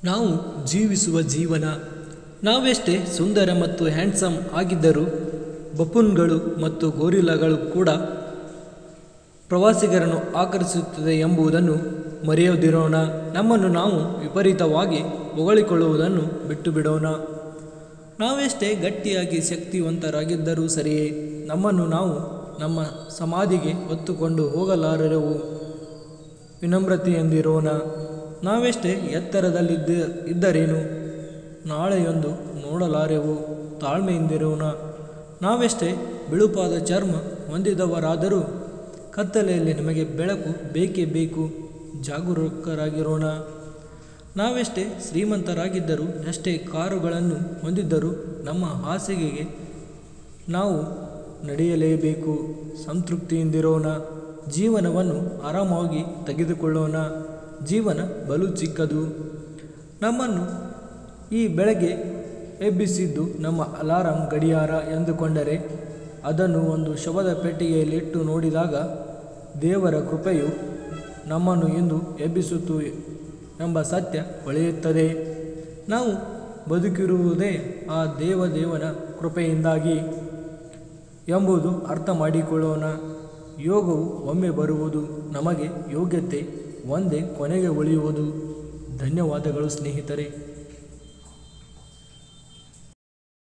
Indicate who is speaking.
Speaker 1: ನಾವು ಜೀವಿಸುವ ಜೀವನ ನಾವೆಷ್ಟೇ ಸುಂದರ ಮತ್ತು ಹ್ಯಾಂಡ್ಸಮ್ ಆಗಿದ್ದರೂ ಬಫೂನ್ಗಳು ಮತ್ತು ಗೋರಿಲ್ಲಾಗಳು ಕೂಡ ಪ್ರವಾಸಿಗರನ್ನು ಆಕರ್ಷಿಸುತ್ತದೆ ಎಂಬುದನ್ನು ಮರೆಯದಿರೋಣ. ನಮ್ಮನ್ನು ನಾವು ವಿಪರೀತವಾಗಿ ಹೊಗಳಿಕೊಳ್ಳುವುದನ್ನು ಬಿಟ್ಟು ಬಿಡೋಣ. ನಾವೆಷ್ಟೇ ಗಟ್ಟಿಯಾಗಿ ಶಕ್ತಿವಂತರಾಗಿದ್ದರೂ ಸರಿಯೇ ನಮ್ಮನ್ನು ನಾವು ನಮ್ಮ ಸಮಾಧಿಗೆ ಹೊತ್ತುಕೊಂಡು ಹೋಗಲಾರೆವು. ವಿನಮ್ರತೆಯಿಂದಿರೋಣ. ನಾವೆಷ್ಟೇ ಇದ್ದರೇನು ನಾಳೆಯೊಂದು ನೋಡಲಾರೆವು. ತಾಳ್ಮೆಯಿಂದಿರೋಣ. ನಾವೆಷ್ಟೇ ಬಿಳುಪಾದ ಚರ್ಮ ಹೊಂದಿದವರಾದರೂ ಕತ್ತಲೆಯಲ್ಲಿ ನಮಗೆ ಬೆಳಕು ಬೇಕೇ ಬೇಕು. ಜಾಗರೂಕರಾಗಿರೋಣ. ನಾವೆಷ್ಟೇ ಶ್ರೀಮಂತರಾಗಿದ್ದರೂ ಎಷ್ಟೇ ಕಾರುಗಳನ್ನು ಹೊಂದಿದ್ದರೂ ನಮ್ಮ ಹಾಸಿಗೆಗೆ ನಾವು ನಡೆಯಲೇಬೇಕು. ಸಂತೃಪ್ತಿಯಿಂದಿರೋಣ. ಜೀವನವನ್ನು ಆರಾಮವಾಗಿ ತೆಗೆದುಕೊಳ್ಳೋಣ. ಜೀವನ ಬಲು ಚಿಕ್ಕದು. ನಮ್ಮನ್ನು ಈ ಬೆಳಗ್ಗೆ ಎಬ್ಬಿಸಿದ್ದು ನಮ್ಮ ಅಲಾರಾಂ ಗಡಿಯಾರ ಎಂದುಕೊಂಡರೆ ಅದನ್ನು ಒಂದು ಶವದ ಪೆಟ್ಟಿಗೆಯಲ್ಲಿಟ್ಟು ನೋಡಿದಾಗ ದೇವರ ಕೃಪೆಯು ನಮ್ಮನ್ನು ಇಂದು ಎಬ್ಬಿಸಿತು ಎಂಬ ಸತ್ಯ ಹೊಳೆಯುತ್ತದೆ. ನಾವು ಬದುಕಿರುವುದೇ ಆ ದೇವನ ಕೃಪೆಯಿಂದಾಗಿ ಎಂಬುದು ಅರ್ಥ ಮಾಡಿಕೊಳ್ಳೋಣ. ಯೋಗವು ಒಮ್ಮೆ ಬರುವುದು. ನಮಗೆ ಯೋಗ್ಯತೆ ಒಂದೇ ಕೊನೆಗೆ ಉಳಿಯುವುದು. ಧನ್ಯವಾದಗಳು ಸ್ನೇಹಿತರೆ.